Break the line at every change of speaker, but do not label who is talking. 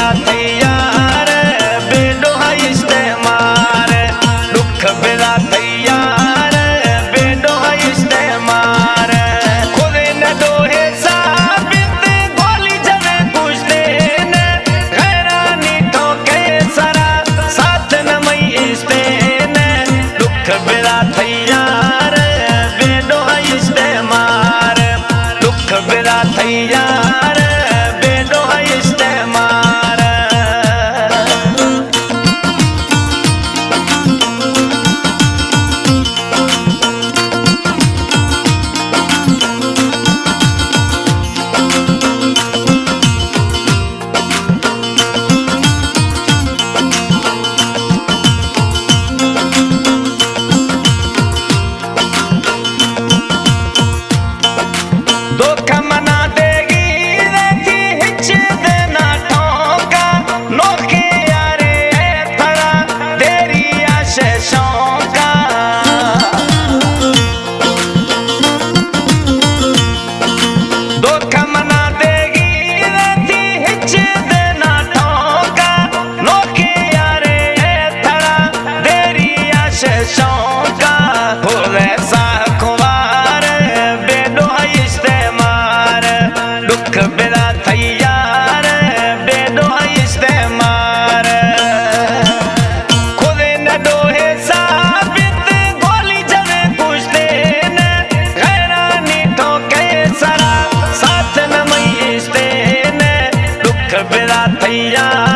बिला तैयार बेडो है इस्तेमार, दुख बिला तैयार बेडो है इस्तेमार। खुदे न दोहे साबित गोली जवे कुछ देन, हैरानी ठोके सरा साथ न मई इस्तेन, दुख बिला तैयार बेडो है इस्तेमार, दुख बिला तैयार बेडो है इस्तेमार। धोखा मना देगी देखी हिच देना ठोका, नोखे यारे थरा तेरी आशीषों का। धोखा मना देगी देखी हिच देना ठोका, नोखे यारे थरा तेरी आशीषों का। हो वैसा कुंवार बेडो है इस्तेमार, दुख बिला तैयार बेडो है इस्तेमार। खुदे न दोहे साबित गोली जवे कुछ देन, हैरानी ठोके सरा साथ न मई इस्तेन, दुख बिला तैयार